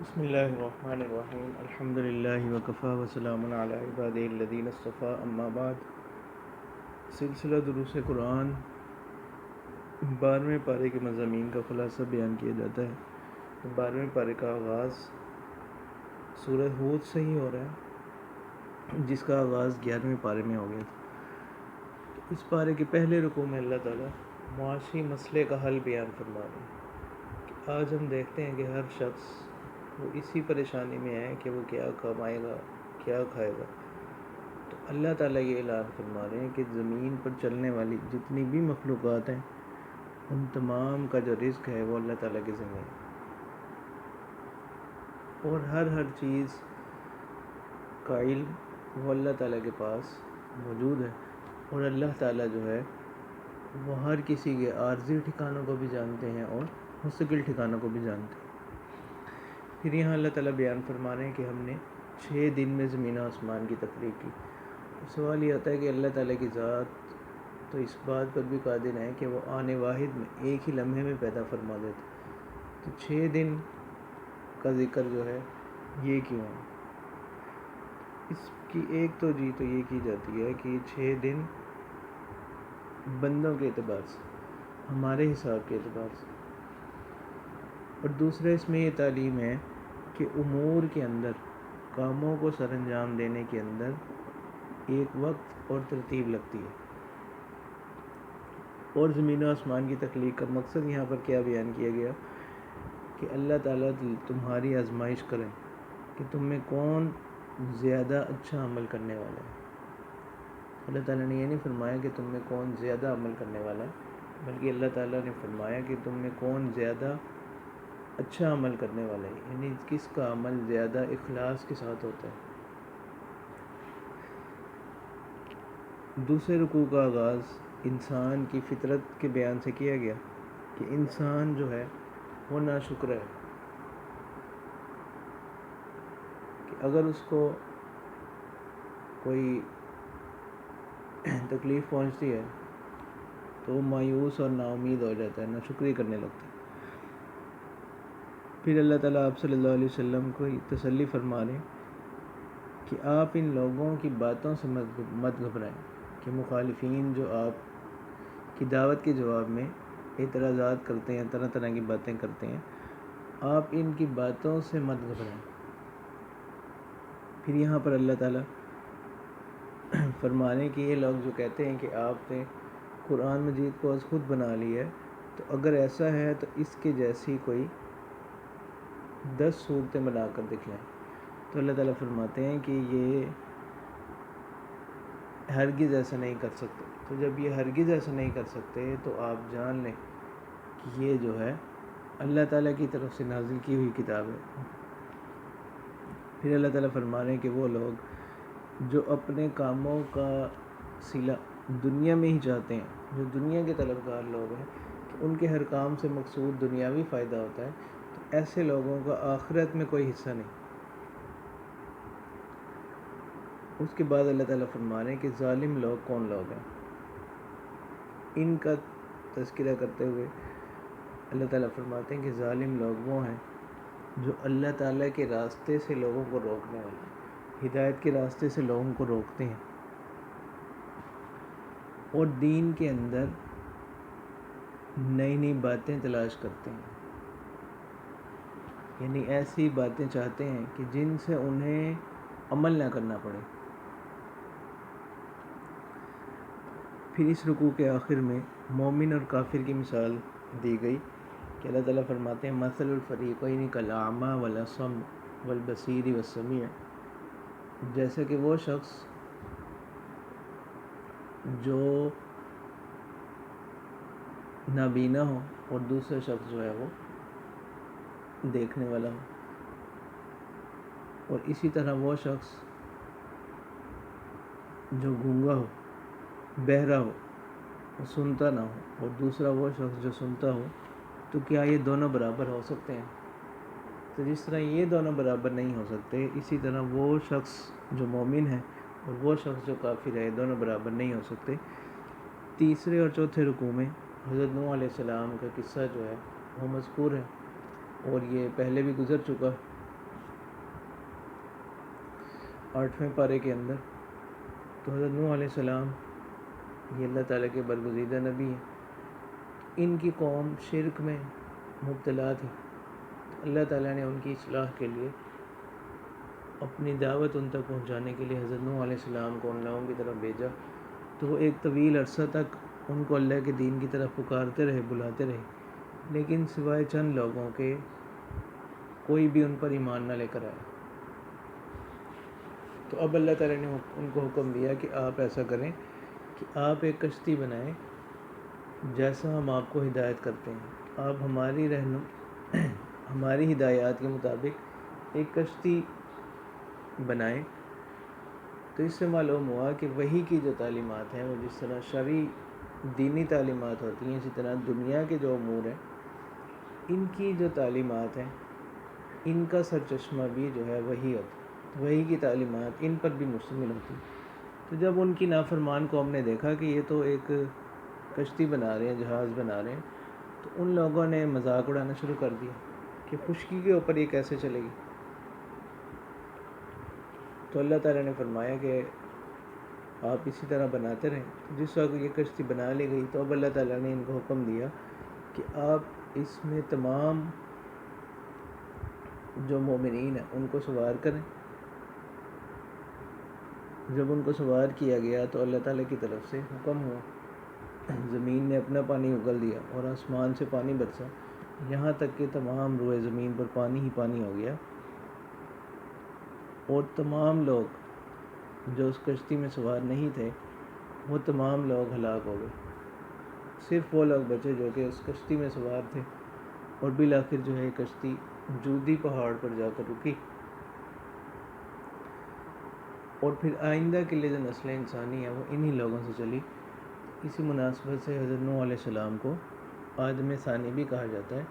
بسم اللہ الرحمن الرحیم الحمد للہ وکفیٰ وسلام علی عبادہ الذین اصطفیٰ اما بعد۔ سلسلہ دروس قرآن 12ویں پارے کے مضامین کا خلاصہ بیان کیا جاتا ہے۔ 12ویں پارے کا آغاز سورہ ہود سے ہی ہو رہا ہے، جس کا آغاز 11ویں پارے میں ہو گیا تھا۔ اس پارے کے پہلے رکوع میں اللہ تعالیٰ معاشی مسئلے کا حل بیان فرما رہے ہیں کہ آج ہم دیکھتے ہیں کہ ہر شخص وہ اسی پریشانی میں ہے کہ وہ کیا کمائے گا، کیا کھائے گا۔ تو اللہ تعالیٰ یہ اعلان فرما رہے ہیں کہ زمین پر چلنے والی جتنی بھی مخلوقات ہیں ان تمام کا جو رزق ہے وہ اللہ تعالیٰ کے ذمہ ہے، اور ہر چیز کا علم وہ اللہ تعالیٰ کے پاس موجود ہے، اور اللہ تعالیٰ جو ہے وہ ہر کسی کے عارضی ٹھکانوں کو بھی جانتے ہیں اور مستقل ٹھکانوں کو بھی جانتے ہیں۔ پھر یہاں اللہ تعالیٰ بیان فرما رہے ہیں کہ ہم نے 6 دن میں زمین و آسمان کی تخلیق کی۔ سوال یہ آتا ہے کہ اللہ تعالیٰ کی ذات تو اس بات پر بھی قادر ہے کہ وہ آنے واحد میں ایک ہی لمحے میں پیدا فرما دیتے، تو 6 دن کا ذکر جو ہے یہ کیوں ہے؟ اس کی ایک توجہ تو یہ کی جاتی ہے کہ 6 دن بندوں کے اعتبار سے، ہمارے حساب کے اعتبار سے، اور دوسرا اس میں یہ تعلیم ہے کہ امور کے اندر، کاموں کو سر انجام دینے کے اندر ایک وقت اور ترتیب لگتی ہے۔ اور زمین و آسمان کی تخلیق کا مقصد یہاں پر کیا بیان کیا گیا کہ اللہ تعالیٰ تمہاری آزمائش کریں کہ تم میں کون زیادہ اچھا عمل کرنے والا ہے۔ اللہ تعالیٰ نے یہ نہیں فرمایا کہ تم میں کون زیادہ عمل کرنے والا ہے، بلکہ اللہ تعالیٰ نے فرمایا کہ تم میں کون زیادہ اچھا عمل کرنے والا ہے، یعنی کس کا عمل زیادہ اخلاص کے ساتھ ہوتا ہے۔ دوسرے رکوع کا آغاز انسان کی فطرت کے بیان سے کیا گیا کہ انسان جو ہے وہ ناشکر ہے، کہ اگر اس کو کوئی تکلیف پہنچتی ہے تو وہ مایوس اور نا امید ہو جاتا ہے، ناشکری کرنے لگتا ہے۔ پھر اللہ تعالیٰ آپ صلی اللہ علیہ وسلم کو تسلی فرما رہے کہ آپ ان لوگوں کی باتوں سے مت گھبرائیں کہ مخالفین جو آپ کی دعوت کے جواب میں اعتراضات کرتے ہیں، طرح طرح کی باتیں کرتے ہیں، آپ ان کی باتوں سے مت گھبرائیں۔ پھر یہاں پر اللہ تعالیٰ فرمانے کہ یہ لوگ جو کہتے ہیں کہ آپ نے قرآن مجید کو از خود بنا لی ہے، تو اگر ایسا ہے تو اس کے جیسی کوئی 10 صورتیں بنا کر دکھلائیں۔ تو اللہ تعالیٰ فرماتے ہیں کہ یہ ہرگز ایسا نہیں کر سکتے۔ تو جب یہ ہرگز ایسا نہیں کر سکتے تو آپ جان لیں کہ یہ جو ہے اللہ تعالیٰ کی طرف سے نازل کی ہوئی کتاب ہے۔ پھر اللہ تعالیٰ فرما رہے ہیں کہ وہ لوگ جو اپنے کاموں کا صلہ دنیا میں ہی چاہتے ہیں، جو دنیا کے طلبگار لوگ ہیں کہ ان کے ہر کام سے مقصود دنیاوی فائدہ ہوتا ہے، تو ایسے لوگوں کا آخرت میں کوئی حصہ نہیں۔ اس کے بعد اللہ تعالیٰ فرما رہے ہیں کہ ظالم لوگ کون لوگ ہیں۔ ان کا تذکرہ کرتے ہوئے اللہ تعالیٰ فرماتے ہیں کہ ظالم لوگ وہ ہیں جو اللہ تعالیٰ کے راستے سے لوگوں کو روکنے والے ہیں، ہدایت کے راستے سے لوگوں کو روکتے ہیں، اور دین کے اندر نئی نئی باتیں تلاش کرتے ہیں، یعنی ایسی باتیں چاہتے ہیں کہ جن سے انہیں عمل نہ کرنا پڑے۔ پھر اس رکوع کے آخر میں مومن اور کافر کی مثال دی گئی کہ اللہ تعالیٰ فرماتے ہیں مثل الفریقین کالاعمیٰ والاصم والبصیر والسمیع، جیسا کہ وہ شخص جو نابینا ہو اور دوسرا شخص جو ہے وہ دیکھنے والا ہو، اور اسی طرح وہ شخص جو گونگا ہو، بہرا ہو، وہ سنتا نہ ہو، اور دوسرا وہ شخص جو سنتا ہو، تو کیا یہ دونوں برابر ہو سکتے ہیں؟ تو جس طرح یہ دونوں برابر نہیں ہو سکتے، اسی طرح وہ شخص جو مومن ہے اور وہ شخص جو کافر ہے دونوں برابر نہیں ہو سکتے۔ تیسرے اور چوتھے رکوع میں حضرت نوح علیہ السلام کا قصہ جو ہے وہ مذکور ہے، اور یہ پہلے بھی گزر چکا، 8ویں پارے کے اندر. تو حضرت نوح علیہ السلام یہ اللہ تعالیٰ کے برگزیدہ نبی ہیں. ان کی قوم شرک میں مبتلا تھی. اللہ تعالیٰ نے ان کی اصلاح کے لیے اپنی دعوت ان تک پہنچانے کے لیے حضرت نوح علیہ السلام کو ان لوگوں کی طرف بھیجا. تو وہ ایک طویل عرصہ تک ان کو اللہ کے دین کی طرف پکارتے رہے، بلاتے رہے، لیکن سوائے چند لوگوں کے کوئی بھی ان پر ایمان نہ لے کر آیا. تو اب اللہ تعالیٰ نے ان کو حکم دیا کہ آپ ایسا کریں کہ آپ ایک کشتی بنائیں جیسا ہم آپ کو ہدایت کرتے ہیں. آپ ہماری ہدایات کے مطابق ایک کشتی بنائیں. تو اس سے معلوم ہوا کہ وحی کی جو تعلیمات ہیں وہ جس طرح شرعی دینی تعلیمات ہوتی ہیں، اسی طرح دنیا کے جو امور ہیں ان کی جو تعلیمات ہیں ان کا سرچشمہ بھی جو ہے وحی ہوتا ہے. وحی کی تعلیمات ان پر بھی مشتمل ہوتی. تو جب ان کی نافرمان قوم نے دیکھا کہ یہ تو ایک کشتی بنا رہے ہیں، جہاز بنا رہے ہیں، تو ان لوگوں نے مذاق اڑانا شروع کر دیا کہ خشکی کے اوپر یہ کیسے چلے گی. تو اللہ تعالیٰ نے فرمایا کہ آپ اسی طرح بناتے رہیں. جس وقت یہ کشتی بنا لی گئی تو اب اللہ تعالیٰ نے ان کو حکم دیا کہ آپ اس میں تمام جو مومنین ہیں ان کو سوار کریں. جب ان کو سوار کیا گیا تو اللہ تعالیٰ کی طرف سے حکم ہوا، زمین نے اپنا پانی اگل دیا اور آسمان سے پانی برسا، یہاں تک کہ تمام روئے زمین پر پانی ہی پانی ہو گیا. اور تمام لوگ جو اس کشتی میں سوار نہیں تھے وہ تمام لوگ ہلاک ہو گئے. صرف وہ لوگ بچے جو کہ اس کشتی میں سوار تھے. اور بالآخر جو ہے کشتی جودی پہاڑ پر جا کر رکی. اور پھر آئندہ کے لیے جو نسل انسانی ہے وہ انہی لوگوں سے چلی. اسی مناسبت سے حضرت نوح علیہ السلام کو آدم ثانی بھی کہا جاتا ہے.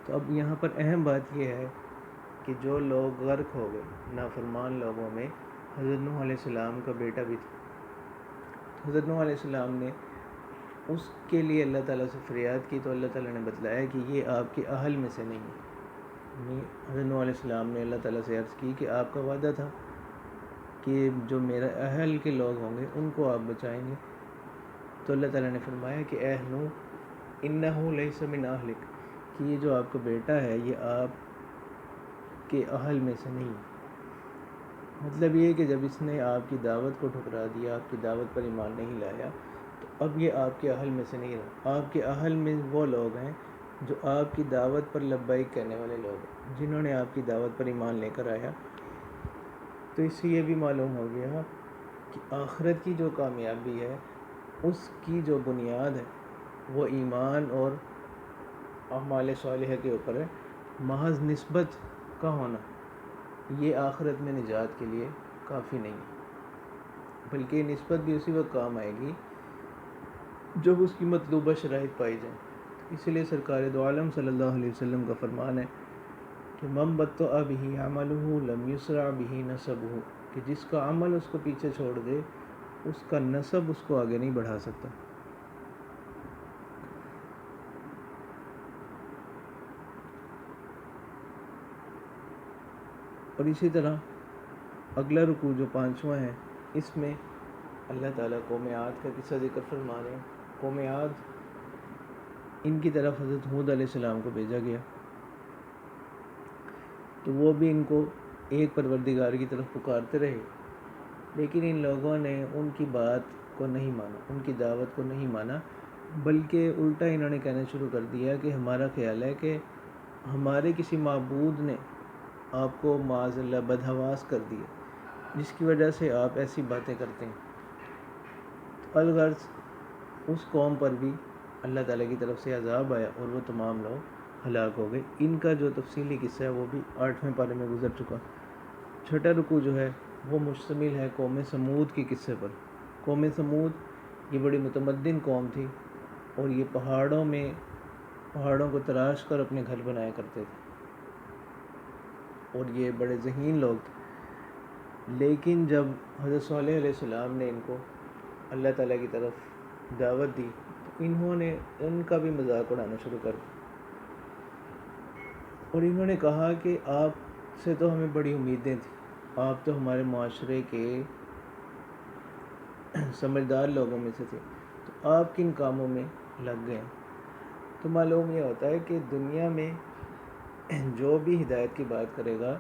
تو اب یہاں پر اہم بات یہ ہے کہ جو لوگ غرق ہو گئے نافرمان لوگوں میں حضرت نوح علیہ السلام کا بیٹا بھی تھا. حضرت نوح علیہ السلام نے اس کے لیے اللہ تعالیٰ سے فریاد کی تو اللہ تعالیٰ نے بتلایا کہ یہ آپ کے اہل میں سے نہیں ہے. حضرت نوح علیہ السلام نے اللہ تعالیٰ سے عرض کی کہ آپ کا وعدہ تھا کہ جو میرا اہل کے لوگ ہوں گے ان کو آپ بچائیں گے. تو اللہ تعالیٰ نے فرمایا کہ اے نوح انہ لیس من اہلک، کہ یہ جو آپ کا بیٹا ہے یہ آپ کے اہل میں سے نہیں ہے. مطلب یہ کہ جب اس نے آپ کی دعوت کو ٹھکرا دیا، آپ کی دعوت پر ایمان نہیں لایا، تو اب یہ آپ کے اہل میں سے نہیں رہا. آپ کے اہل میں وہ لوگ ہیں جو آپ کی دعوت پر لبیک کہنے والے لوگ ہیں، جنہوں نے آپ کی دعوت پر ایمان لے کر آیا. تو اس سے یہ بھی معلوم ہو گیا کہ آخرت کی جو کامیابی ہے اس کی جو بنیاد ہے وہ ایمان اور اعمال صالحہ کے اوپر ہے. محض نسبت کا ہونا یہ آخرت میں نجات کے لیے کافی نہیں ہے، بلکہ نسبت بھی اسی وقت کام آئے گی جب اس کی مطلوبہ شرائط پائی جائیں. اس لیے سرکار دو عالم صلی اللہ علیہ وسلم کا فرمان ہے کہ من بطأ بہ عملہ لم یسرع بہ نسبہ، کہ جس کا عمل اس کو پیچھے چھوڑ دے اس کا نسب اس کو آگے نہیں بڑھا سکتا. اور اسی طرح اگلا رکوع جو 5واں ہے اس میں اللہ تعالیٰ قوم عاد کا قصہ ذکر فرما رہے ہیں. قوم عاد ان کی طرف حضرت ہود علیہ السلام کو بھیجا گیا تو وہ بھی ان کو ایک پروردگار کی طرف پکارتے رہے، لیکن ان لوگوں نے ان کی بات کو نہیں مانا، ان کی دعوت کو نہیں مانا، بلکہ الٹا انہوں نے کہنا شروع کر دیا کہ ہمارا خیال ہے کہ ہمارے کسی معبود نے آپ کو معاذ اللہ بدحواس کر دیا جس کی وجہ سے آپ ایسی باتیں کرتے ہیں. الغرض اس قوم پر بھی اللہ تعالیٰ کی طرف سے عذاب آیا اور وہ تمام لوگ ہلاک ہو گئے. ان کا جو تفصیلی قصہ ہے وہ بھی 8ویں پارے میں گزر چکا. چھٹا رکوع جو ہے وہ مشتمل ہے قوم سمود کے قصے پر. قوم سمود یہ بڑی متمدن قوم تھی اور یہ پہاڑوں کو تراش کر اپنے گھر بنایا کرتے تھے اور یہ بڑے ذہین لوگ تھے. لیکن جب حضرت صالح علیہ السلام نے ان کو اللہ تعالیٰ کی طرف دعوت دی تو انہوں نے ان کا بھی مذاق اڑانا شروع کر دیا اور انہوں نے کہا کہ آپ سے تو ہمیں بڑی امیدیں تھیں، آپ تو ہمارے معاشرے کے سمجھدار لوگوں میں سے تھے، تو آپ کن کاموں میں لگ گئے؟ تو معلوم یہ ہوتا ہے کہ دنیا میں جو بھی ہدایت کی بات کرے گا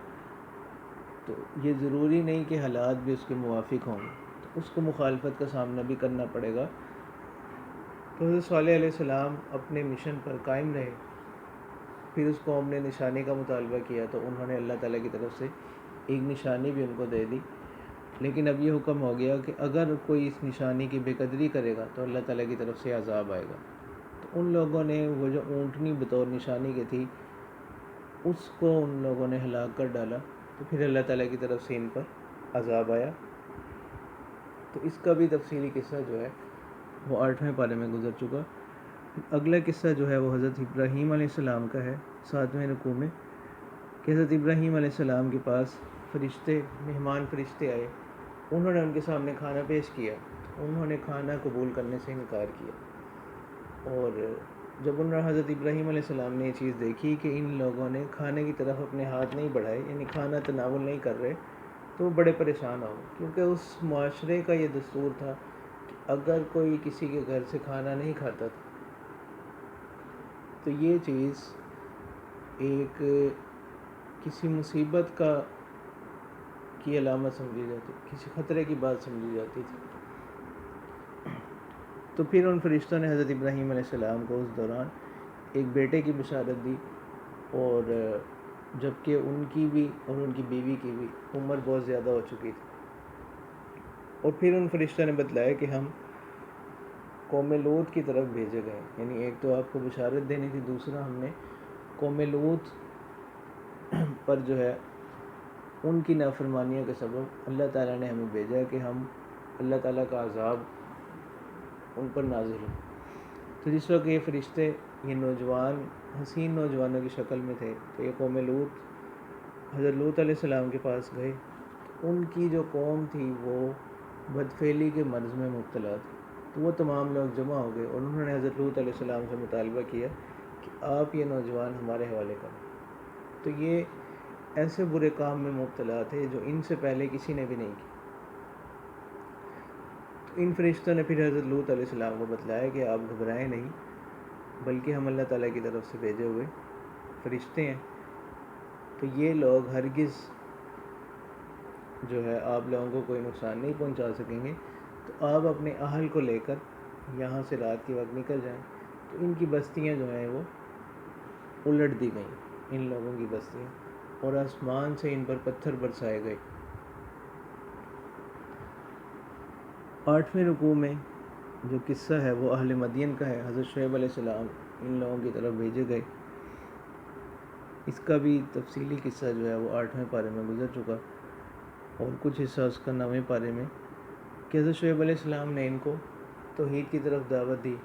تو یہ ضروری نہیں کہ حالات بھی اس کے موافق ہوں گے، تو اس کو مخالفت کا سامنا بھی کرنا پڑے گا۔ تو حضرت صالح علیہ السلام اپنے مشن پر قائم رہے، پھر اس قوم نے نشانی کا مطالبہ کیا تو انہوں نے اللہ تعالیٰ کی طرف سے ایک نشانی بھی ان کو دے دی، لیکن اب یہ حکم ہو گیا کہ اگر کوئی اس نشانی کی بے قدری کرے گا تو اللہ تعالیٰ کی طرف سے عذاب آئے گا۔ تو ان لوگوں نے وہ جو اونٹنی بطور نشانی کی تھی اس کو ان لوگوں نے ہلاک کر ڈالا، تو پھر اللہ تعالیٰ کی طرف سے ان پر عذاب آیا۔ تو اس کا بھی تفصیلی قصہ جو ہے وہ 8ویں پارے میں گزر چکا۔ اگلا قصہ جو ہے وہ حضرت ابراہیم علیہ السلام کا ہے 7ویں رکوع میں، کہ حضرت ابراہیم علیہ السلام کے پاس مہمان فرشتے آئے، انہوں نے ان کے سامنے کھانا پیش کیا، انہوں نے کھانا قبول کرنے سے انکار کیا، اور جب انہوں نے حضرت ابراہیم علیہ السلام نے یہ چیز دیکھی کہ ان لوگوں نے کھانے کی طرف اپنے ہاتھ نہیں بڑھائے، یعنی کھانا تناول نہیں کر رہے، تو وہ بڑے پریشان ہو گئے، کیونکہ اس معاشرے کا یہ دستور تھا کہ اگر کوئی کسی کے گھر سے کھانا نہیں کھاتا تھا تو یہ چیز ایک کسی مصیبت کی علامت سمجھی جاتی، کسی خطرے کی بات سمجھی جاتی تھی۔ تو پھر ان فرشتوں نے حضرت ابراہیم علیہ السلام کو اس دوران ایک بیٹے کی بشارت دی، اور جبکہ ان کی بھی اور ان کی بیوی کی بھی عمر بہت زیادہ ہو چکی تھی، اور پھر ان فرشتوں نے بتلایا کہ ہم قوم لوط کی طرف بھیجے گئے، یعنی ایک تو آپ کو بشارت دینی تھی، دوسرا ہم نے قوم لوط پر جو ہے ان کی نافرمانیوں کے سبب اللہ تعالیٰ نے ہمیں بھیجا کہ ہم اللہ تعالیٰ کا عذاب ان پر نازل ہو۔ تو جس وقت یہ فرشتے یہ نوجوان حسین نوجوانوں کی شکل میں تھے تو یہ قوم لوط حضرت لوط علیہ السلام کے پاس گئے، تو ان کی جو قوم تھی وہ بدفعلی کے مرض میں مبتلا تھی، تو وہ تمام لوگ جمع ہو گئے اور انہوں نے حضرت لوط علیہ السلام سے مطالبہ کیا کہ آپ یہ نوجوان ہمارے حوالے کریں۔ تو یہ ایسے برے کام میں مبتلا تھے جو ان سے پہلے کسی نے بھی نہیں کی۔ تو ان فرشتوں نے پھر حضرت لوط علیہ السلام کو بتلایا کہ آپ گھبرائیں نہیں، بلکہ ہم اللہ تعالیٰ کی طرف سے بھیجے ہوئے فرشتے ہیں، تو یہ لوگ ہرگز جو ہے آپ لوگوں کو کوئی نقصان نہیں پہنچا سکیں گے، تو آپ اپنے اہل کو لے کر یہاں سے رات کے وقت نکل جائیں۔ تو ان کی بستیاں جو ہیں وہ الٹ دی گئیں، ان لوگوں کی بستیاں، اور آسمان سے ان پر پتھر برسائے گئے۔ 8ویں رکوع میں جو قصہ ہے وہ اہل مدین کا ہے، حضرت شعیب علیہ السلام ان لوگوں کی طرف بھیجے گئے، اس کا بھی تفصیلی قصہ جو ہے وہ 8ویں پارے میں گزر چکا، اور کچھ حصہ اس کا 9ویں پارے میں، کہ حضرت شعیب علیہ السلام نے ان کو توحید کی طرف دعوت دی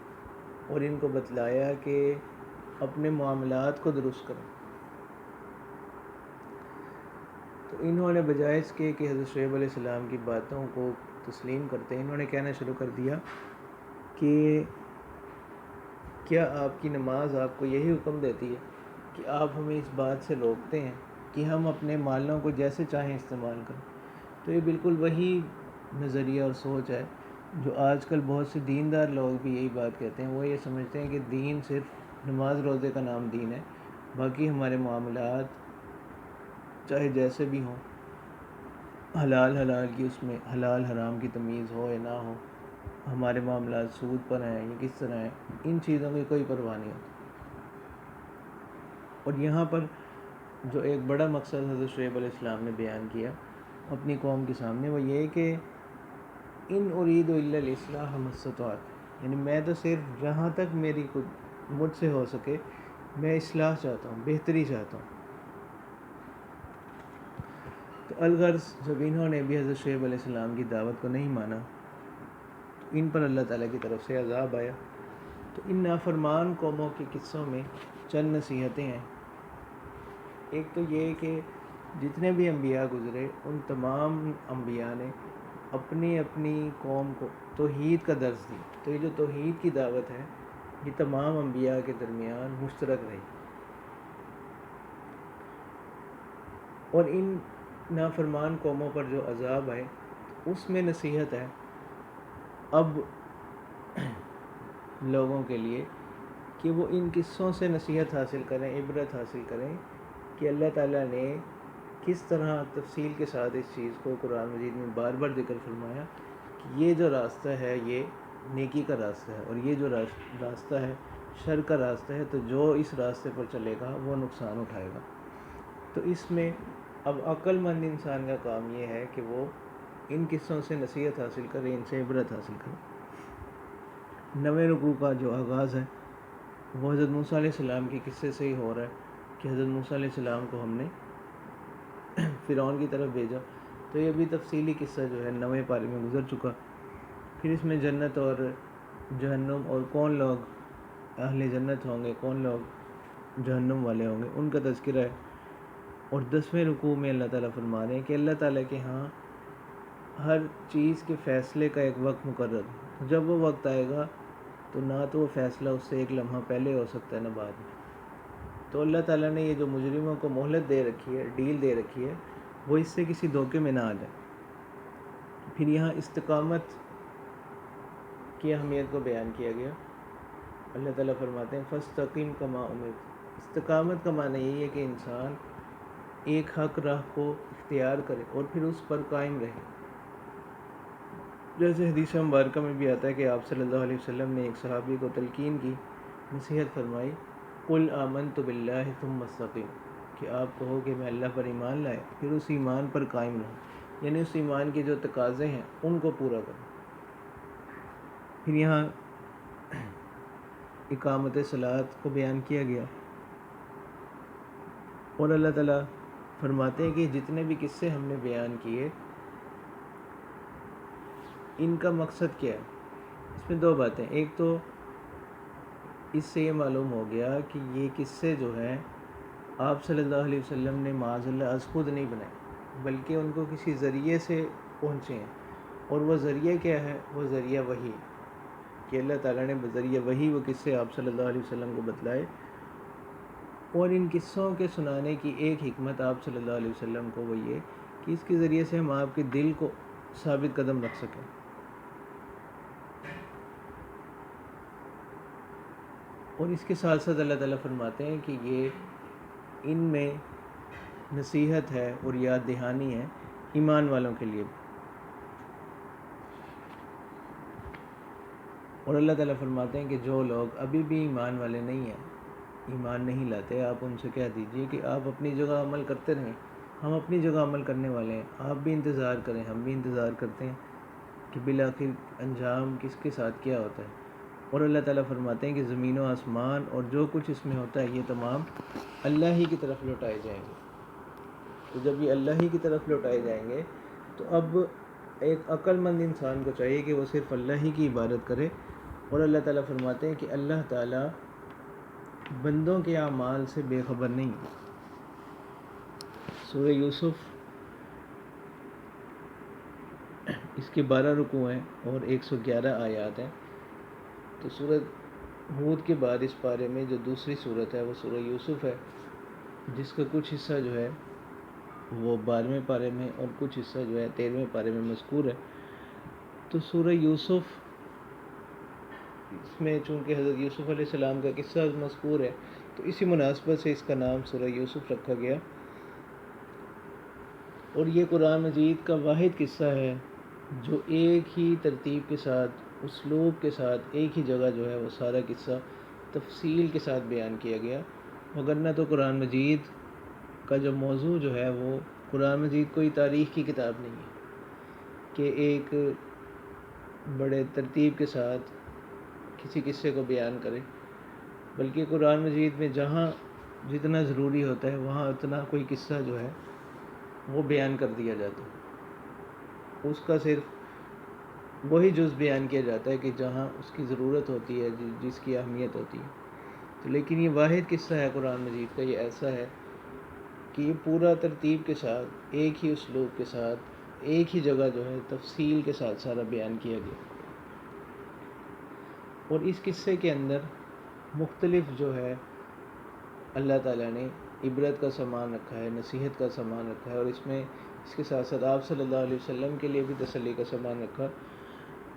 اور ان کو بتلایا کہ اپنے معاملات کو درست کریں۔ تو انہوں نے بجائے اس کے کہ حضرت شعیب علیہ السلام کی باتوں کو تسلیم کرتے، انہوں نے کہنا شروع کر دیا کہ کیا آپ کی نماز آپ کو یہی حکم دیتی ہے کہ آپ ہمیں اس بات سے روکتے ہیں کہ ہم اپنے مالوں کو جیسے چاہیں استعمال کریں؟ تو یہ بالکل وہی نظریہ اور سوچ ہے جو آج کل بہت سے دیندار لوگ بھی یہی بات کہتے ہیں، وہ یہ سمجھتے ہیں کہ دین صرف نماز روزے کا نام دین ہے، باقی ہمارے معاملات چاہے جیسے بھی ہوں، حلال کی اس میں حلال حرام کی تمیز ہو یا نہ ہو، ہمارے معاملات سود پر ہیں یا کس طرح ہیں، ان چیزوں کی کوئی پرواہ نہیں ہوتی۔ اور یہاں پر جو ایک بڑا مقصد حضرت شعیب علیہ السلام نے بیان کیا اپنی قوم کے سامنے، وہ یہ کہ ان ارید الا الاصلاح ما استطعت، یعنی میں تو صرف جہاں تک مجھ سے ہو سکے میں اصلاح چاہتا ہوں، بہتری چاہتا ہوں۔ تو الغرض جب انہوں نے بھی حضرت شعیب علیہ السلام کی دعوت کو نہیں مانا تو ان پر اللہ تعالیٰ کی طرف سے عذاب آیا۔ تو ان نافرمان قوموں کے قصوں میں چند نصیحتیں ہیں۔ ایک تو یہ کہ جتنے بھی انبیاء گزرے ان تمام انبیاء نے اپنی اپنی قوم کو توحید کا درس دی، تو یہ جو توحید کی دعوت ہے یہ تمام انبیاء کے درمیان مشترک رہی، اور ان نافرمان قوموں پر جو عذاب آئے اس میں نصیحت ہے اب لوگوں کے لیے کہ وہ ان قصوں سے نصیحت حاصل کریں، عبرت حاصل کریں کہ اللہ تعالیٰ نے کس طرح تفصیل کے ساتھ اس چیز کو قرآن مجید میں بار بار ذکر فرمایا کہ یہ جو راستہ ہے یہ نیکی کا راستہ ہے، اور یہ جو راستہ ہے شر کا راستہ ہے، تو جو اس راستے پر چلے گا وہ نقصان اٹھائے گا۔ تو اس میں اب عقل مند انسان کا کام یہ ہے کہ وہ ان قصوں سے نصیحت حاصل کرے، ان سے عبرت حاصل کرے۔ 9ویں رکوع کا جو آغاز ہے وہ حضرت موسیٰ علیہ السلام کے قصے سے ہی ہو رہا ہے کہ حضرت موسیٰ علیہ السلام کو ہم نے فرعون کی طرف بھیجا، تو یہ بھی تفصیلی قصہ جو ہے 9ویں پارے میں گزر چکا۔ پھر اس میں جنت اور جہنم اور کون لوگ اہل جنت ہوں گے، کون لوگ جہنم والے ہوں گے، ان کا تذکرہ ہے۔ اور 10ویں رکوع میں اللہ تعالیٰ فرما رہے ہیں کہ اللہ تعالیٰ کے ہاں ہر چیز کے فیصلے کا ایک وقت مقرر ہے، جب وہ وقت آئے گا تو نہ تو وہ فیصلہ اس سے ایک لمحہ پہلے ہو سکتا ہے نہ بعد میں۔ تو اللہ تعالیٰ نے یہ جو مجرموں کو مہلت دے رکھی ہے، ڈیل دے رکھی ہے، وہ اس سے کسی دھوکے میں نہ آ جائے۔ پھر یہاں استقامت کی اہمیت کو بیان کیا گیا۔ اللہ تعالیٰ فرماتے ہیں فاستقم کما امرت۔ استقامت کا معنی یہی ہے کہ انسان ایک حق راہ کو اختیار کرے اور پھر اس پر قائم رہے۔ جیسے حدیث مبارکہ میں بھی آتا ہے کہ آپ صلی اللہ علیہ وسلم نے ایک صحابی کو تلقین کی، نصیحت فرمائی، قل آمنت باللہ ثم استقم، کہ آپ کہو کہ میں اللہ پر ایمان لائے پھر اس ایمان پر قائم رہوں، یعنی اس ایمان کے جو تقاضے ہیں ان کو پورا کروں۔ پھر یہاں اقامت صلاۃ کو بیان کیا گیا، اور اللہ تعالیٰ فرماتے ہیں کہ جتنے بھی قصے ہم نے بیان کیے ان کا مقصد کیا ہے۔ اس میں دو باتیں، ایک تو اس سے یہ معلوم ہو گیا کہ یہ قصے جو ہیں آپ صلی اللہ علیہ وسلم نے معاذ اللہ از خود نہیں بنائے، بلکہ ان کو کسی ذریعے سے پہنچے ہیں، اور وہ ذریعہ کیا ہے؟ وہ ذریعہ وحی، کہ اللہ تعالیٰ نے بذریعہ وحی وہ قصے آپ صلی اللہ علیہ وسلم کو بتلائے۔ اور ان قصوں کے سنانے کی ایک حکمت آپ صلی اللہ علیہ وسلم کو وہ یہ کہ اس کے ذریعے سے ہم آپ کے دل کو ثابت قدم رکھ سکیں۔ اور اس کے ساتھ ساتھ اللہ تعالیٰ فرماتے ہیں کہ یہ ان میں نصیحت ہے اور یاد دہانی ہے ایمان والوں کے لیے۔ اور اللہ تعالیٰ فرماتے ہیں کہ جو لوگ ابھی بھی ایمان والے نہیں ہیں، ایمان نہیں لاتے، آپ ان سے کہہ دیجئے کہ آپ اپنی جگہ عمل کرتے رہیں، ہم اپنی جگہ عمل کرنے والے ہیں، آپ بھی انتظار کریں، ہم بھی انتظار کرتے ہیں کہ بالآخر انجام کس کے ساتھ کیا ہوتا ہے۔ اور اللہ تعالیٰ فرماتے ہیں کہ زمین و آسمان اور جو کچھ اس میں ہوتا ہے یہ تمام اللہ ہی کی طرف لوٹائے جائیں گے۔ تو جب یہ اللہ ہی کی طرف لوٹائے جائیں گے تو اب ایک عقل مند انسان کو چاہیے کہ وہ صرف اللہ ہی کی عبادت کرے۔ اور اللہ تعالیٰ فرماتے ہیں کہ اللہ تعالیٰ بندوں کے اعمال سے بے خبر نہیں۔ سورہ یوسف اس کے 12 رکوع ہیں اور 111 آیات ہیں۔ تو سورہ ہود کے بعد اس پارے میں جو دوسری صورت ہے وہ سورہ یوسف ہے، جس کا کچھ حصہ جو ہے وہ 12ویں پارے میں اور کچھ حصہ جو ہے 13ویں پارے میں مذکور ہے۔ تو سورہ یوسف اس میں چونکہ حضرت یوسف علیہ السلام کا قصہ مذکور ہے تو اسی مناسبت سے اس کا نام سورہ یوسف رکھا گیا۔ اور یہ قرآن مجید کا واحد قصہ ہے جو ایک ہی ترتیب کے ساتھ، اسلوب کے ساتھ ایک ہی جگہ جو ہے وہ سارا قصہ تفصیل کے ساتھ بیان کیا گیا۔ وگرنہ تو قرآن مجید کا جو موضوع جو ہے وہ قرآن مجید کوئی تاریخ کی کتاب نہیں ہے کہ ایک بڑے ترتیب کے ساتھ کسی قصے کو بیان کرے، بلکہ قرآن مجید میں جہاں جتنا ضروری ہوتا ہے وہاں اتنا کوئی قصہ جو ہے وہ بیان کر دیا جاتا ہے، اس کا صرف وہی جز بیان کیا جاتا ہے کہ جہاں اس کی ضرورت ہوتی ہے، جس کی اہمیت ہوتی ہے۔ تو لیکن یہ واحد قصہ ہے قرآن مجید کا، یہ ایسا ہے کہ یہ پورا ترتیب کے ساتھ ایک ہی اسلوب کے ساتھ ایک ہی جگہ جو ہے تفصیل کے ساتھ سارا بیان کیا گیا۔ اور اس قصے کے اندر مختلف جو ہے اللہ تعالیٰ نے عبرت کا سامان رکھا ہے، نصیحت کا سامان رکھا ہے، اور اس میں اس کے ساتھ ساتھ آپ صلی اللہ علیہ وسلم کے لیے بھی تسلی کا سامان رکھا۔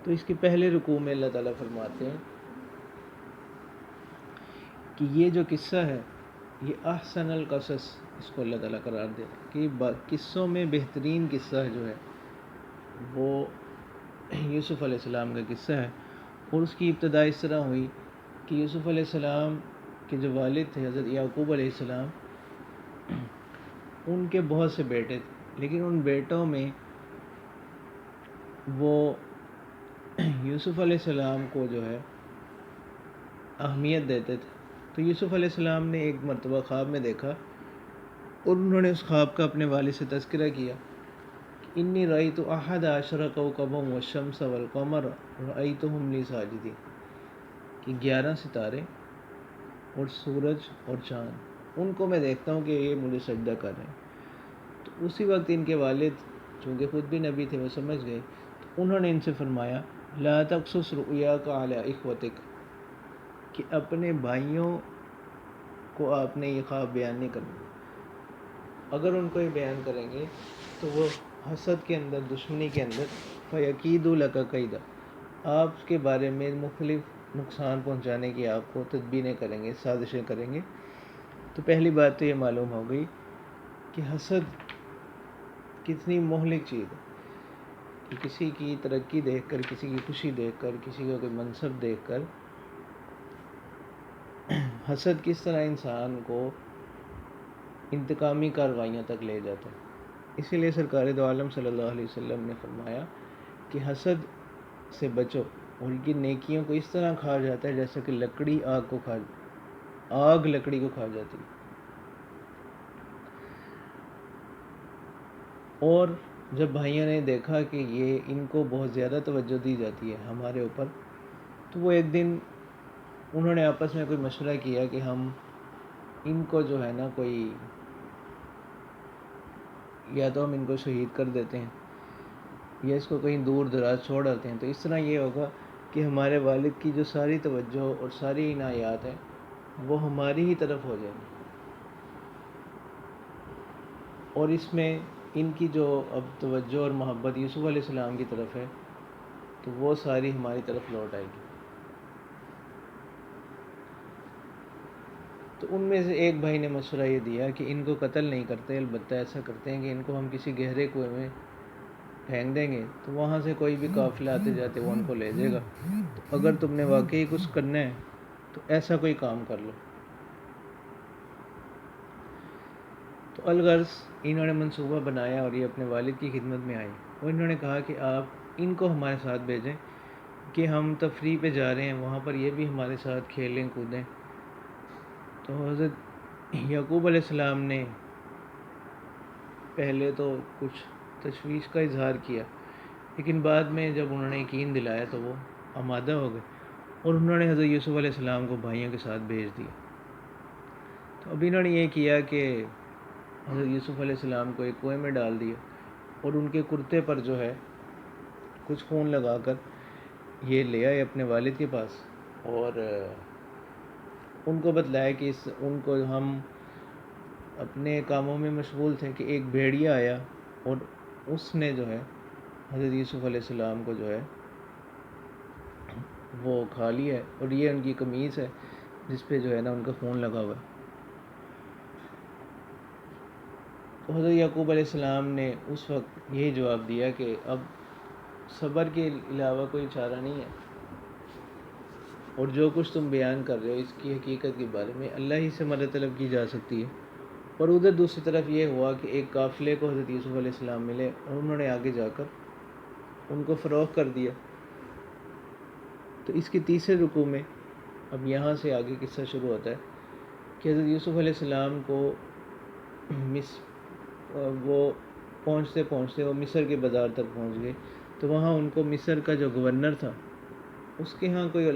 تو اس کے پہلے رکوع میں اللہ تعالیٰ فرماتے ہیں کہ یہ جو قصہ ہے یہ احسن القصص، اس کو اللہ تعالیٰ قرار دے رہا ہے کہ قصوں میں بہترین قصہ جو ہے وہ یوسف علیہ السلام کا قصہ ہے۔ اور اس کی ابتدا اس طرح ہوئی کہ یوسف علیہ السلام کے جو والد تھے حضرت یعقوب علیہ السلام، ان کے بہت سے بیٹے تھے، لیکن ان بیٹوں میں وہ یوسف علیہ السلام کو جو ہے اہمیت دیتے تھے۔ تو یوسف علیہ السلام نے ایک مرتبہ خواب میں دیکھا اور انہوں نے اس خواب کا اپنے والد سے تذکرہ کیا، انی رأیت احد عشر کوکبا والشمس والقمر رأیتہم لی ساجدین، کہ 11 ستارے اور سورج اور چاند، ان کو میں دیکھتا ہوں کہ یہ مجھے سجدہ کر رہے ہیں۔ تو اسی وقت ان کے والد چونکہ خود بھی نبی تھے، وہ سمجھ گئے، تو انہوں نے ان سے فرمایا لا تقصص رؤیاک علی اخوتک، کہ اپنے بھائیوں کو آپ نے یہ خواب بیان نہیں کرنا، اگر ان کو یہ بیان کریں گے تو وہ حسد کے اندر، دشمنی کے اندر فیکیدوا لک کیدا، آپ کے بارے میں مختلف نقصان پہنچانے کی آپ کو تدبیریں کریں گے، سازشیں کریں گے۔ تو پہلی بات تو یہ معلوم ہو گئی کہ حسد کتنی مہلک چیز ہے، کہ کسی کی ترقی دیکھ کر، کسی کی خوشی دیکھ کر، کسی کا کوئی منصب دیکھ کر حسد کس طرح انسان کو انتقامی کارروائیوں تک لے جاتا ہے۔ اسی لیے سرکار دو عالم صلی اللہ علیہ وسلم نے فرمایا کہ حسد سے بچو، ان کی نیکیوں کو اس طرح کھا جاتا ہے جیسا کہ لکڑی آگ لکڑی کو کھا جاتی ہے۔ اور جب بھائیوں نے دیکھا کہ یہ ان کو بہت زیادہ توجہ دی جاتی ہے ہمارے اوپر، تو وہ ایک دن انہوں نے آپس میں کوئی مشورہ کیا کہ ہم ان کو جو ہے نا کوئی، یا تو ہم ان کو شہید کر دیتے ہیں یا اس کو کہیں دور دراز چھوڑ آتے ہیں، تو اس طرح یہ ہوگا کہ ہمارے والد کی جو ساری توجہ اور ساری عنایات ہیں وہ ہماری ہی طرف ہو جائیں گی، اور اس میں ان کی جو اب توجہ اور محبت یوسف علیہ السلام کی طرف ہے تو وہ ساری ہماری طرف لوٹ آئے گی۔ تو ان میں سے ایک بھائی نے مشورہ یہ دیا کہ ان کو قتل نہیں کرتے، البتہ ایسا کرتے ہیں کہ ان کو ہم کسی گہرے کنویں میں پھینک دیں گے، تو وہاں سے کوئی بھی قافلہ آتے جاتے وہ ان کو لے جائے گا، تو اگر تم نے واقعی کچھ کرنا ہے تو ایسا کوئی کام کر لو۔ تو الغرض انہوں نے منصوبہ بنایا اور یہ اپنے والد کی خدمت میں آئے، اور انہوں نے کہا کہ آپ ان کو ہمارے ساتھ بھیجیں کہ ہم تفریح پہ جا رہے ہیں، وہاں پر یہ بھی ہمارے ساتھ کھیلیں کودیں۔ تو حضرت یعقوب علیہ السلام نے پہلے تو کچھ تشویش کا اظہار کیا، لیکن بعد میں جب انہوں نے یقین دلایا تو وہ آمادہ ہو گئے، اور انہوں نے حضرت یوسف علیہ السلام کو بھائیوں کے ساتھ بھیج دیا۔ تو اب انہوں نے یہ کیا کہ حضرت یوسف علیہ السلام کو ایک کنویں میں ڈال دیا، اور ان کے کرتے پر جو ہے کچھ خون لگا کر یہ لے آئے اپنے والد کے پاس، اور ان کو بتلایا کہ ان کو ہم اپنے کاموں میں مشغول تھے کہ ایک بھیڑیا آیا اور اس نے جو ہے حضرت یوسف علیہ السلام کو جو ہے وہ کھا لیا ہے، اور یہ ان کی قمیص ہے جس پہ جو ہے نا ان کا خون لگا ہوا ہے۔ تو حضرت یعقوب علیہ السلام نے اس وقت یہی جواب دیا کہ اب صبر کے علاوہ کوئی چارہ نہیں ہے، اور جو کچھ تم بیان کر رہے ہو اس کی حقیقت کے بارے میں اللہ ہی سے مدد طلب کی جا سکتی ہے۔ اور ادھر دوسری طرف یہ ہوا کہ ایک قافلے کو حضرت یوسف علیہ السلام ملے، اور انہوں نے آگے جا کر ان کو فروخت کر دیا۔ تو اس کے تیسرے رکوع میں اب یہاں سے آگے قصہ شروع ہوتا ہے کہ حضرت یوسف علیہ السلام کو وہ پہنچتے پہنچتے وہ مصر کے بازار تک پہنچ گئے، تو وہاں ان کو مصر کا جو گورنر تھا اس کے ہاں کوئی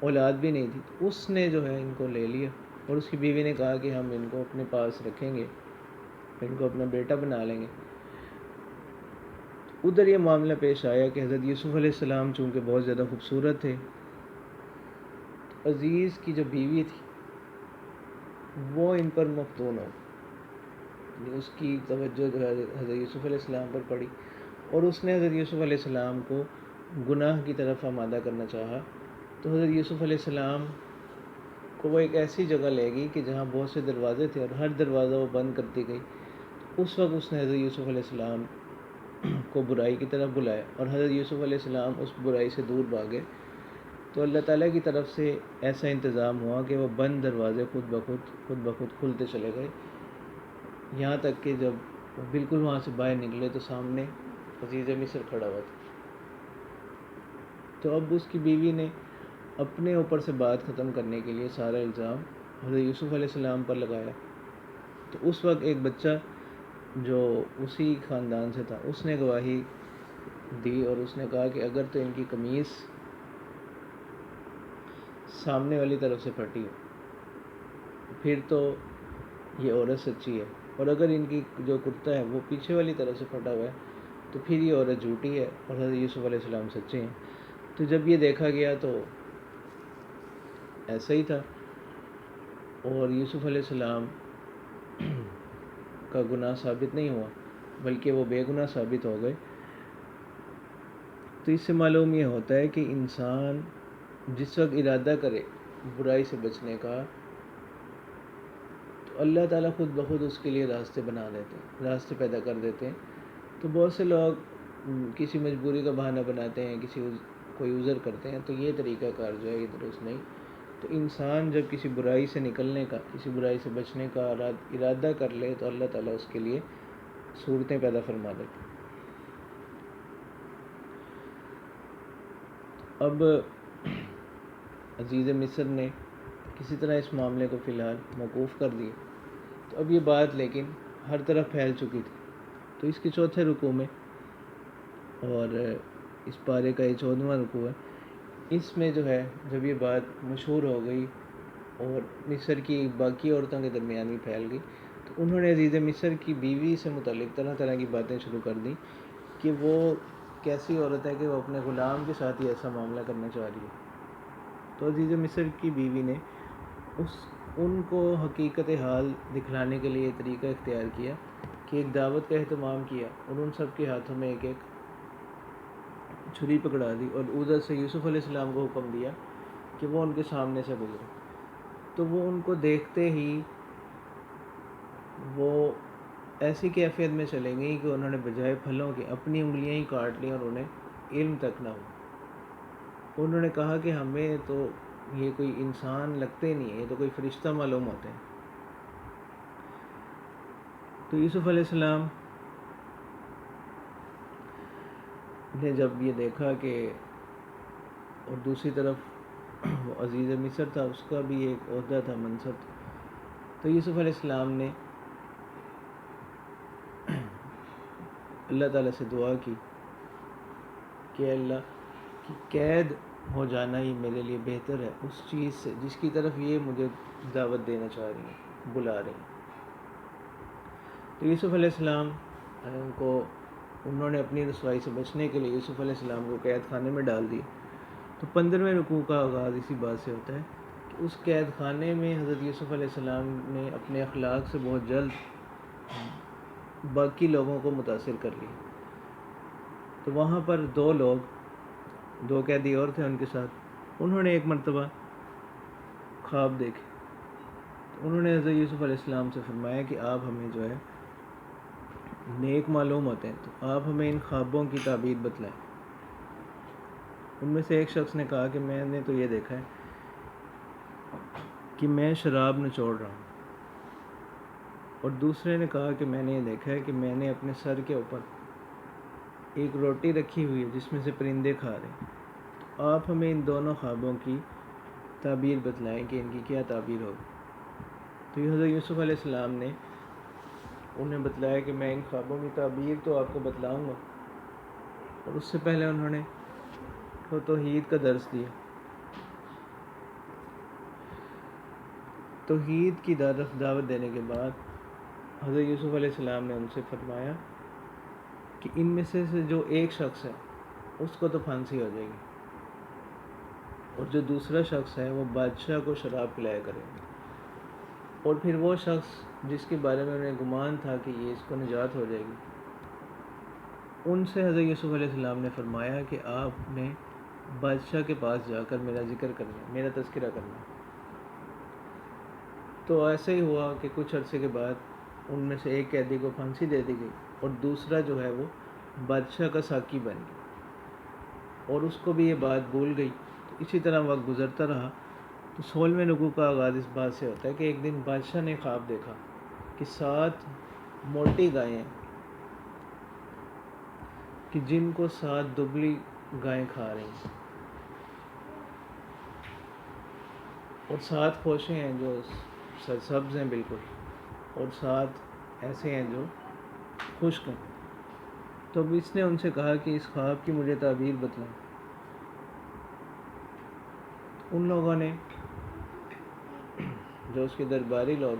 اولاد بھی نہیں تھی، تو اس نے جو ہے ان کو لے لیا، اور اس کی بیوی نے کہا کہ ہم ان کو اپنے پاس رکھیں گے، ان کو اپنا بیٹا بنا لیں گے۔ ادھر یہ معاملہ پیش آیا کہ حضرت یوسف علیہ السلام چونکہ بہت زیادہ خوبصورت تھے، عزیز کی جو بیوی تھی وہ ان پر مفتون ہو. اس کی توجہ جو ہے حضرت یوسف علیہ السلام پر پڑی، اور اس نے حضرت یوسف علیہ السلام کو گناہ کی طرف آمادہ کرنا چاہا. تو حضرت یوسف علیہ السلام کو وہ ایک ایسی جگہ لے گئی کہ جہاں بہت سے دروازے تھے اور ہر دروازہ وہ بند کرتی گئی. اس وقت اس نے حضرت یوسف علیہ السلام کو برائی کی طرف بلایا، اور حضرت یوسف علیہ السلام اس برائی سے دور بھاگے. تو اللہ تعالیٰ کی طرف سے ایسا انتظام ہوا کہ وہ بند دروازے خود بخود کھلتے چلے گئے، یہاں تک کہ جب وہ بالکل وہاں سے باہر نکلے تو سامنے عزیز مصر کھڑا ہوا تھا. تو اب اس کی بیوی نے اپنے اوپر سے بات ختم کرنے کے لیے سارا الزام حضرت یوسف علیہ السلام پر لگایا. تو اس وقت ایک بچہ جو اسی خاندان سے تھا اس نے گواہی دی، اور اس نے کہا کہ اگر تو ان کی قمیص سامنے والی طرف سے پھٹی ہو پھر تو یہ عورت سچی ہے، اور اگر ان کی جو کرتا ہے وہ پیچھے والی طرف سے پھٹا ہوا ہے تو پھر یہ عورت جھوٹی ہے اور حضرت یوسف علیہ السلام سچے ہیں. تو جب یہ دیکھا گیا تو ایسا ہی تھا، اور یوسف علیہ السلام کا گناہ ثابت نہیں ہوا بلکہ وہ بے گناہ ثابت ہو گئے. تو اس سے معلوم یہ ہوتا ہے کہ انسان جس وقت ارادہ کرے برائی سے بچنے کا تو اللہ تعالیٰ خود بخود اس کے لیے راستے بنا دیتے ہیں، راستے پیدا کر دیتے ہیں. تو بہت سے لوگ کسی مجبوری کا بہانہ بناتے ہیں، کوئی عذر کرتے ہیں، تو یہ طریقہ کار جو ہے یہ درست نہیں. تو انسان جب کسی برائی سے نکلنے کا، کسی برائی سے بچنے کا ارادہ کر لے تو اللہ تعالیٰ اس کے لیے صورتیں پیدا فرما دیتے ہیں. اب عزیز مصر نے کسی طرح اس معاملے کو فی الحال موقوف کر دیا. تو اب یہ بات لیکن ہر طرف پھیل چکی تھی. تو اس کے چوتھے رکوع میں، اور اس پارے کا یہ 14واں رکوع ہے، اس میں جو ہے جب یہ بات مشہور ہو گئی اور مصر کی باقی عورتوں کے درمیان بھی پھیل گئی تو انہوں نے عزیز مصر کی بیوی سے متعلق طرح طرح کی باتیں شروع کر دیں کہ وہ کیسی عورت ہے کہ وہ اپنے غلام کے ساتھ ہی ایسا معاملہ کرنا چاہ رہی ہے. تو عزیز مصر کی بیوی نے ان کو حقیقت حال دکھلانے کے لیے طریقہ اختیار کیا کہ ایک دعوت کا اہتمام کیا اور ان سب کے ہاتھوں میں ایک ایک چھری پکڑا دی، اور ادھر سے یوسف علیہ السلام کو حکم دیا کہ وہ ان کے سامنے سے گزرے. تو وہ ان کو دیکھتے ہی وہ ایسی کیفیت میں چلیں گئی کہ انہوں نے بجائے پھلوں کے اپنی انگلیاں ہی کاٹ لیں اور انہیں علم تک نہ ہو. انہوں نے کہا کہ ہمیں تو یہ کوئی انسان لگتے نہیں ہیں، یہ تو کوئی فرشتہ معلوم ہوتے ہیں. تو یوسف علیہ السلام نے جب یہ دیکھا کہ، اور دوسری طرف وہ عزیز مصر تھا، اس کا بھی ایک عہدہ تھا، منصب تھا، تو یوسف علیہ السلام نے اللہ تعالیٰ سے دعا کی کہ اللہ کی قید ہو جانا ہی میرے لیے بہتر ہے اس چیز سے جس کی طرف یہ مجھے دعوت دینا چاہ رہی ہیں، بلا رہی ہیں. تو یوسف علیہ السلام کو انہوں نے اپنی رسوائی سے بچنے کے لیے یوسف علیہ السلام کو قید خانے میں ڈال دیا. تو 15ویں رکوع کا آغاز اسی بات سے ہوتا ہے کہ اس قید خانے میں حضرت یوسف علیہ السلام نے اپنے اخلاق سے بہت جلد باقی لوگوں کو متاثر کر لیا. تو وہاں پر دو قیدی اور تھے ان کے ساتھ، انہوں نے ایک مرتبہ خواب دیکھے. انہوں نے حضرت یوسف علیہ السلام سے فرمایا کہ آپ ہمیں جو ہے نیک معلوم ہوتے ہیں، تو آپ ہمیں ان خوابوں کی تعبیر بتلائیں. ان میں سے ایک شخص نے کہا کہ میں نے تو یہ دیکھا ہے کہ میں شراب نچوڑ رہا ہوں، اور دوسرے نے کہا کہ میں نے یہ دیکھا ہے کہ میں نے اپنے سر کے اوپر ایک روٹی رکھی ہوئی ہے جس میں سے پرندے کھا رہے ہیں. تو آپ ہمیں ان دونوں خوابوں کی تعبیر بتلائیں کہ ان کی کیا تعبیر ہوگی. تو حضرت یوسف علیہ السلام نے انہیں بتلایا کہ میں ان خوابوں کی تعبیر تو آپ کو بتلاؤں گا، اور اس سے پہلے انہوں نے توحید کا درس دیا. توحید کی دعوت دینے کے بعد حضرت یوسف علیہ السلام نے ان سے فرمایا کہ ان میں سے جو ایک شخص ہے اس کو تو پھانسی ہو جائے گی، اور جو دوسرا شخص ہے وہ بادشاہ کو شراب پلایا کرے گا. اور پھر وہ شخص جس کے بارے میں انہیں گمان تھا کہ یہ اس کو نجات ہو جائے گی، ان سے حضرت یوسف علیہ السلام نے فرمایا کہ آپ نے بادشاہ کے پاس جا کر میرا ذکر کرنا، میرا تذکرہ کرنا۔ تو ایسے ہی ہوا کہ کچھ عرصے کے بعد ان میں سے ایک قیدی کو پھانسی دے دی گئی اور دوسرا جو ہے وہ بادشاہ کا ساقی بن گیا، اور اس کو بھی یہ بات بھول گئی۔ تو اسی طرح وقت گزرتا رہا۔ تو 16ویں رکوع کا آغاز اس بات سے ہوتا ہے کہ ایک دن بادشاہ نے خواب دیکھا کہ 7 موٹی گائیں ہیں کہ جن کو 7 دبلی گائیں کھا رہی ہیں، اور 7 خوشیں ہیں جو سرسبز ہیں بالکل، اور 7 ایسے ہیں جو خشک ہیں۔ تو اب اس نے ان سے کہا کہ اس خواب کی مجھے تعبیر بتلائیں۔ ان لوگوں نے، جو اس کے درباری لوگ،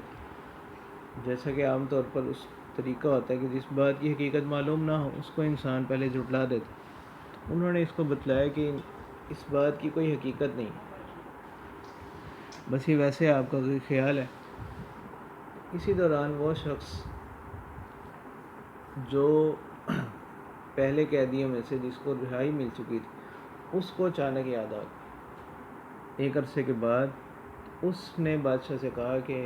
جیسا کہ عام طور پر اس طریقہ ہوتا ہے کہ جس بات کی حقیقت معلوم نہ ہو اس کو انسان پہلے جھٹلا دیتا، انہوں نے اس کو بتلایا کہ اس بات کی کوئی حقیقت نہیں، بس یہ ویسے آپ کا کوئی خیال ہے۔ اسی دوران وہ شخص جو پہلے قیدیوں میں سے جس کو رہائی مل چکی تھی، اس کو اچانک یاد آ گئی۔ ایک عرصے کے بعد اس نے بادشاہ سے کہا کہ،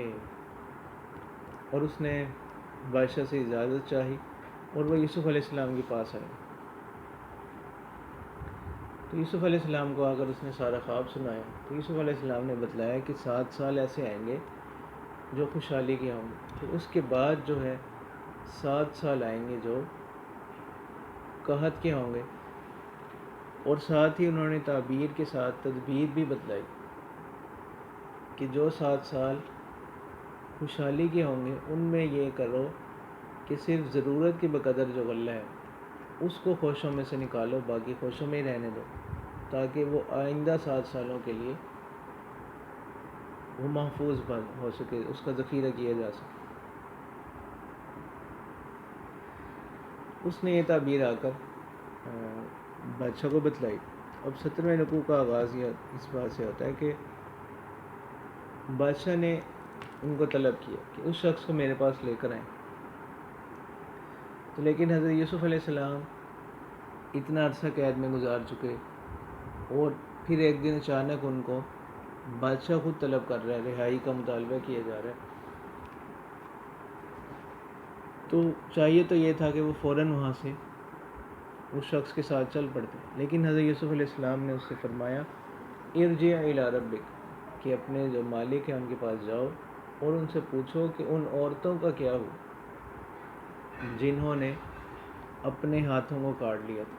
اور اس نے بادشاہ سے اجازت چاہی اور وہ یوسف علیہ السلام کے پاس آئے۔ تو یوسف علیہ السلام کو آ کر اس نے سارا خواب سنایا۔ تو یوسف علیہ السلام نے بتلایا کہ 7 سال ایسے آئیں گے جو خوشحالی کے ہوں گے، پھر اس کے بعد جو ہے 7 سال آئیں گے جو قحط کے ہوں گے، اور ساتھ ہی انہوں نے تعبیر کے ساتھ تدبیر بھی بتلائی کہ جو 7 سال خوشحالی کے ہوں گے ان میں یہ کرو کہ صرف ضرورت کے بقدر جو غلہ ہے اس کو خوشوں میں سے نکالو، باقی خوشوں میں ہی رہنے دو، تاکہ وہ آئندہ 7 سالوں کے لیے وہ محفوظ ہو سکے، اس کا ذخیرہ کیا جا سکے۔ اس نے یہ تعبیر آ کر بادشاہ کو بتلائی۔ اب 17ویں رکوع کا آغاز یہ اس بات سے ہوتا ہے کہ بادشاہ نے ان کو طلب کیا کہ اس شخص کو میرے پاس لے کر آئیں۔ تو لیکن حضرت یوسف علیہ السلام اتنا عرصہ قید میں گزار چکے، اور پھر ایک دن اچانک ان کو بادشاہ خود طلب کر رہا ہے، رہائی کا مطالبہ کیا جا رہا ہے۔ تو چاہیے تو یہ تھا کہ وہ فوراً وہاں سے اس شخص کے ساتھ چل پڑتے، لیکن حضرت یوسف علیہ السلام نے اس سے فرمایا ارجع الی ربک، کہ اپنے جو مالک ہیں ان کے پاس جاؤ اور ان سے پوچھو کہ ان عورتوں کا کیا ہوا جنہوں نے اپنے ہاتھوں کو کاٹ لیا تھا۔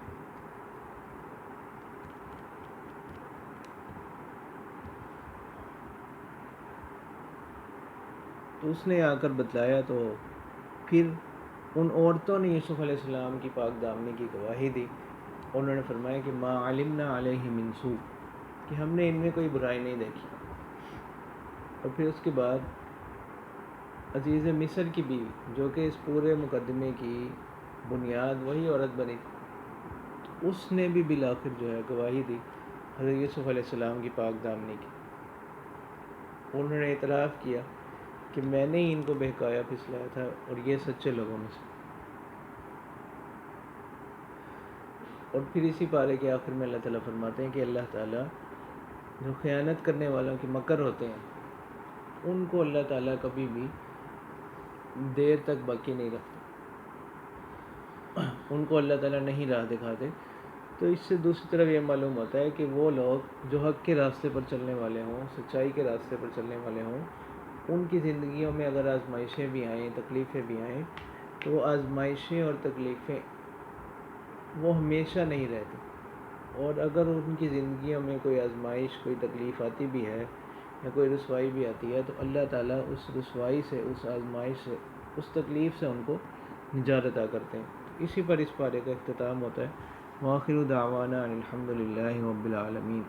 تو اس نے آ کر بتلایا، تو پھر ان عورتوں نے یوسف علیہ السلام کی پاک دامنی کی گواہی دی، اور انہوں نے فرمایا کہ ما علمنا علیہ من سوء، کہ ہم نے ان میں کوئی برائی نہیں دیکھی۔ اور پھر اس کے بعد عزیز مصر کی بیوی، جو کہ اس پورے مقدمے کی بنیاد وہی عورت بنی تھی، اس نے بھی بالآخر جو ہے گواہی دی حضرت یوسف علیہ السلام کی پاک دامنی کی۔ انہوں نے اعتراف کیا کہ میں نے ہی ان کو بہکایا پھسلایا تھا، اور یہ سچے لوگوں میں سے۔ اور پھر اسی پارے کے آخر میں اللہ تعالیٰ فرماتے ہیں کہ اللہ تعالیٰ جو خیانت کرنے والوں کے مکر ہوتے ہیں ان کو اللہ تعالیٰ کبھی بھی دیر تک باقی نہیں رکھتے، ان کو اللہ تعالیٰ نہیں راہ دکھاتے۔ تو اس سے دوسری طرف یہ معلوم ہوتا ہے کہ وہ لوگ جو حق کے راستے پر چلنے والے ہوں، سچائی کے راستے پر چلنے والے ہوں، ان کی زندگیوں میں اگر آزمائشیں بھی آئیں، تکلیفیں بھی آئیں، تو وہ آزمائشیں اور تکلیفیں وہ ہمیشہ نہیں رہتی، اور اگر ان کی زندگیوں میں کوئی آزمائش، کوئی تکلیف آتی بھی ہے یا کوئی رسوائی بھی آتی ہے، تو اللہ تعالیٰ اس رسوائی سے، اس آزمائش سے، اس تکلیف سے ان کو نجات عطا کرتے ہیں۔ اسی پر اس پارے کا اختتام ہوتا ہے۔ وآخر دعوانا ان الحمد للہ رب العالمین۔